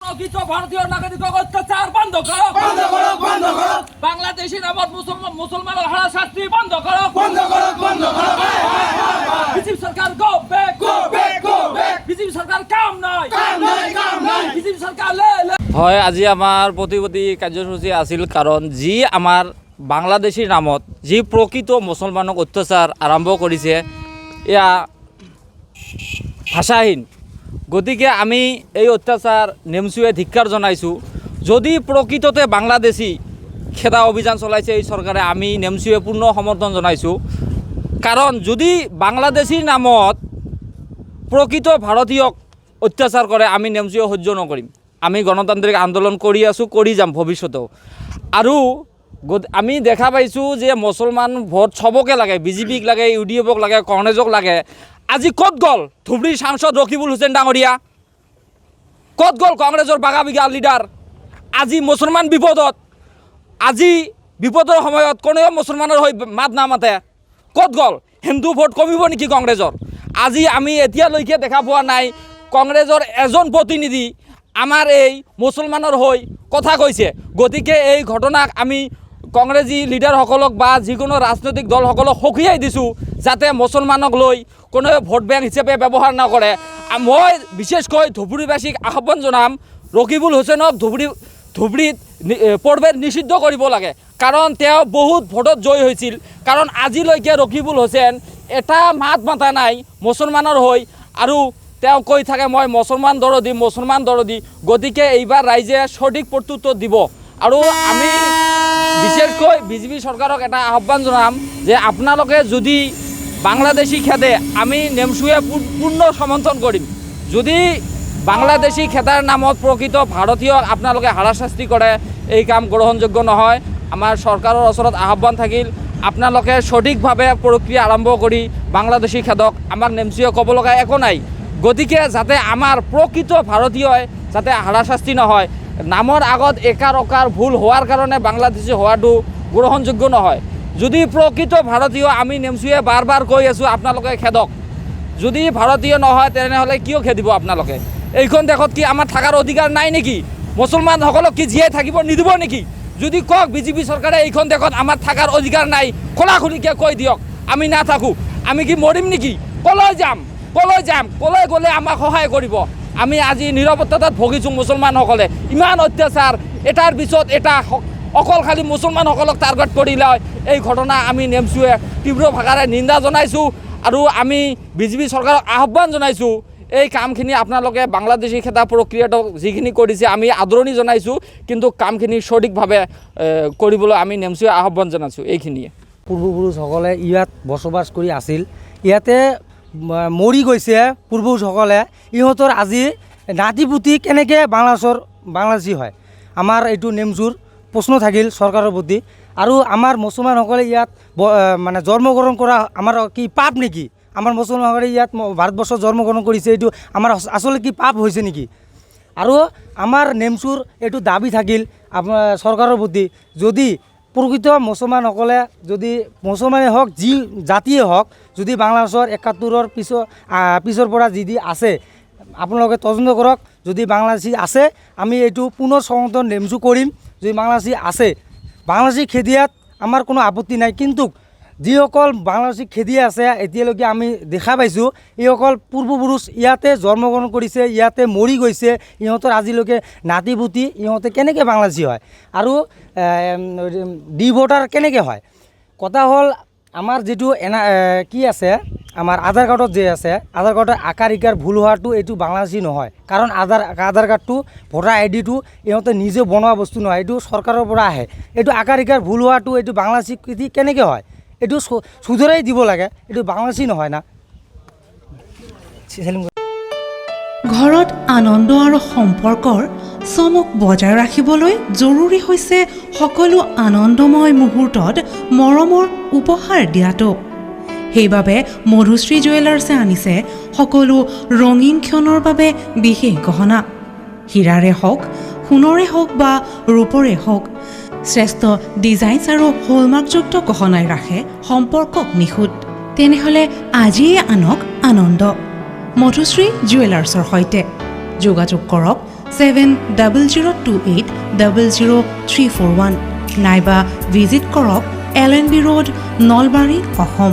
প্রকৃত ভারতীয় নাগরিকক অত্যাচার বন্ধ করো, বন্ধ করো, বন্ধ করো, বাংলাদেশি নামত মুসলমানের হারা শাস্তি বন্ধ করো, বন্ধ করো, বন্ধ করো। বিজেপি সরকার go back, Go back, go back. BJP সরকার কাম নয়, কাম নাই, কাম নাই। বিজেপি সরকার লে হয় আজি আমাৰ প্ৰতিবাদী কাৰ্যসূচী আছিল কাৰণ যি আমাৰ বাংলাদেশীৰ নামত যি প্ৰকৃত মুছলমানক অত্যাচাৰ আৰম্ভ কৰিছে এয়া ভাষাহীন। গতিকে আমি এই অত্যাচাৰ নেমচুৱে ধিক্কাৰ জনাইছোঁ। যদি প্ৰকৃততে বাংলাদেশী খেদা অভিযান চলাইছে এই চৰকাৰে, আমি নেমচুৱে পূৰ্ণ সমৰ্থন জনাইছোঁ। কাৰণ যদি বাংলাদেশীৰ নামত প্ৰকৃত ভাৰতীয়ক অত্যাচাৰ কৰে আমি নেমচুৱে সহ্য নকৰিম। আমি গণতান্ত্ৰিক আন্দোলন কৰি আছোঁ, কৰি যাম ভৱিষ্যতেও। আৰু আমি দেখা পাইছোঁ যে মুছলমান ভোট চবকে লাগে, বিজেপিক লাগে, UDFক লাগে, কংগ্ৰেছক লাগে। আজি ক'ত গ'ল ধুবুৰীৰ সাংসদ ৰকিবুল হুছেইন ডাঙৰীয়া? ক'ত গ'ল কংগ্ৰেছৰ বাগা বিঘা লিডাৰ? আজি মুছলমান বিপদত, আজি বিপদৰ সময়ত কোনেও মুছলমানৰ হৈ মাত নামাতে। ক'ত গ'ল? হিন্দু ভোট কমিব নেকি কংগ্ৰেছৰ? আজি আমি এতিয়ালৈকে দেখা পোৱা নাই কংগ্ৰেছৰ এজন প্ৰতিনিধি আমাৰ এই মুছলমানৰ হৈ কথা কৈছে। গতিকে এই ঘটনাক আমি কংগ্ৰেছী লিডাৰসকলক বা যিকোনো ৰাজনৈতিক দলসকলক সকীয়াই দিছোঁ যাতে মুছলমানক লৈ কোনেও ভোট বেংক হিচাপে ব্যৱহাৰ নকৰে। মই বিশেষকৈ ধুবুৰীবাসীক আহ্বান জনাম, ৰকিবুল হুছেইনক ধুবুৰীত প্ৰৱেশ নিষিদ্ধ কৰিব লাগে। কাৰণ তেওঁ বহুত ভোটত জয় হৈছিল। কাৰণ আজিলৈকে ৰকিবুল হুছেইন এটা মাত মাতা নাই মুছলমানৰ হৈ, আৰু তেওঁ কৈ থাকে মই মুছলমান দৰদি, মুছলমান দৰদি। গতিকে এইবাৰ ৰাইজে সঠিক প্ৰত্যুত্তৰ দিব। আৰু আমি বিশেষকৈ বিজেপি চৰকাৰক এটা আহ্বান জনাম যে আপোনালোকে যদি বাংলাদেশী খেদে আমি নেমচুৱে পূৰ্ণ সমৰ্থন কৰিম। যদি বাংলাদেশী খেদাৰ নামত প্ৰকৃত ভাৰতীয়ক আপোনালোকে হাৰাশাস্তি কৰে এই কাম গ্ৰহণযোগ্য নহয়। আমাৰ চৰকাৰৰ ওচৰত আহ্বান থাকিল আপোনালোকে সঠিকভাৱে প্ৰক্ৰিয়া আৰম্ভ কৰি বাংলাদেশী খেদক। আমাক নেমচুৱে ক'ব লগা একো নাই। গতিকে যাতে আমাৰ প্ৰকৃত ভাৰতীয়ই যাতে হাৰাশাস্তি নহয়। নামৰ আগত একাৰ অকাৰ ভুল হোৱাৰ কাৰণে বাংলাদেশী হোৱাটো গ্ৰহণযোগ্য নহয়। যদি প্ৰকৃত ভাৰতীয় আমি নেমচুৱে বাৰ বাৰ কৈ আছোঁ আপোনালোকে খেদক। যদি ভাৰতীয় নহয় তেনেহ'লে কিয় খেদিব আপোনালোকে? এইখন দেশত কি আমাৰ থকাৰ অধিকাৰ নাই নেকি? মুছলমানসকলক কি জীয়াই থাকিব নিদিব নেকি? যদি কওক বিজেপি চৰকাৰে এইখন দেশত আমাৰ থকাৰ অধিকাৰ নাই, খোলাখুলিকৈ কৈ দিয়ক আমি নাথাকোঁ। আমি কি মৰিম নেকি? কলৈ যাম? কলৈ যাম? কলৈ গ'লে আমাক সহায় কৰিব? আমি আজি নিৰাপত্তাত ভুগিছোঁ মুছলমানসকলে। ইমান অত্যাচাৰ, এটাৰ পিছত এটা, অকল খালি মুছলমানসকলক টাৰ্গেট কৰি লয় এই ঘটনা আমি নেমচুৱে তীব্ৰ ভাষাৰে নিন্দা জনাইছোঁ। আৰু আমি বিজেপি চৰকাৰক আহ্বান জনাইছোঁ এই কামখিনি আপোনালোকে বাংলাদেশী খেদা প্ৰক্ৰিয়াটো যিখিনি কৰিছে আমি আদৰণি জনাইছোঁ, কিন্তু কামখিনি সঠিকভাৱে কৰিবলৈ আমি নেমচুৱে আহ্বান জনাইছোঁ। এইখিনিয়ে। পূৰ্বপুৰুষসকলে ইয়াত বসবাস কৰি আছিল, ইয়াতে মৰি গৈছে পূৰ্বপুৰুষসকলে। ইহঁতৰ আজি নাতিপুতি কেনেকৈ বাংলাদেশী হয়? আমাৰ এইটো নেমচুৰ প্ৰশ্ন থাকিল চৰকাৰৰ প্ৰতি। আৰু আমাৰ মুছলমানসকলে ইয়াত মানে জন্মগ্ৰহণ কৰা আমাৰ কি পাপ নেকি? আমাৰ মুছলমানসকলে ইয়াত ভাৰতবৰ্ষত জন্মগ্ৰহণ কৰিছে, এইটো আমাৰ আচলতে কি পাপ হৈছে নেকি? আৰু আমাৰ নেমচুৰ এইটো দাবী থাকিল আপোনাৰ চৰকাৰৰ প্ৰতি, যদি প্ৰকৃত মুছলমানসকলে, যদি মুছলমানেই হওক যি জাতিয়ে হওক, যদি বাংলাদেশৰ ৭১ৰ পিছৰ পৰা যি আছে আপোনালোকে তদন্ত কৰক। যদি বাংলাদেশী আছে আমি এইটো পুনৰ সমৰ্থন নেমচু কৰিম। যদি বাংলাদেশী আছে, বাংলাদেশী খেদিয়াত আমাৰ কোনো আপত্তি নাই। কিন্তু যিসকল বাংলাদেশী খেদি আছে এতিয়ালৈকে আমি দেখা পাইছোঁ এইসকল পূৰ্বপুৰুষ ইয়াতে জন্মগ্ৰহণ কৰিছে, ইয়াতে মৰি গৈছে। ইহঁতৰ আজিলৈকে নাতিপুতি ইহঁতে কেনেকৈ বাংলাদেশী হয়? আৰু ডি ভোটাৰ কেনেকৈ হয়? কথা হ'ল আমাৰ যিটো কি আছে আমাৰ আধাৰ কাৰ্ডত যে আছে, আধাৰ কাৰ্ডৰ আকাৰ ইকাৰ ভুল হোৱাটো এইটো বাংলাদেশী নহয়। কাৰণ আধাৰ কাৰ্ডটো, ভোটাৰ আইডিটো ইহঁতে নিজে বনোৱা বস্তু নহয়, এইটো চৰকাৰৰ পৰা আহে। এইটো আকাৰ ইকাৰ ভুল হোৱাটো এইটো বাংলাদেশী কেনেকৈ হয়? এইটো শুধৰাই দিব লাগে, এইটো বাংলাদেশী নহয় না। ঘৰত আনন্দ আৰু সম্পৰ্কৰ চমক বজাই ৰাখিবলৈ জৰুৰী হৈছে সকলো আনন্দময় মুহূৰ্তত মৰমৰ উপহাৰ দিয়াটো। সেইবাবে মধুশ্ৰী জুৱেলাৰ্ছে আনিছে সকলো ৰঙীন ক্ষণৰ বাবে বিশেষ গহনা। হীৰাৰে হওক, সোণৰে হওক বা ৰূপৰে হওক, শ্ৰেষ্ঠ ডিজাইনছ আৰু হলমাৰ্কযুক্ত গহনাই ৰাখে সম্পৰ্কক নিখুঁত। তেনেহ'লে আজিয়ে আনক আনন্দ মধুশ্ৰী জুৱেলাৰ্ছৰ সৈতে। যোগাযোগ কৰক 7002800341 নাইবা ভিজিট কৰক LNB ৰোড নলবাৰী অসম।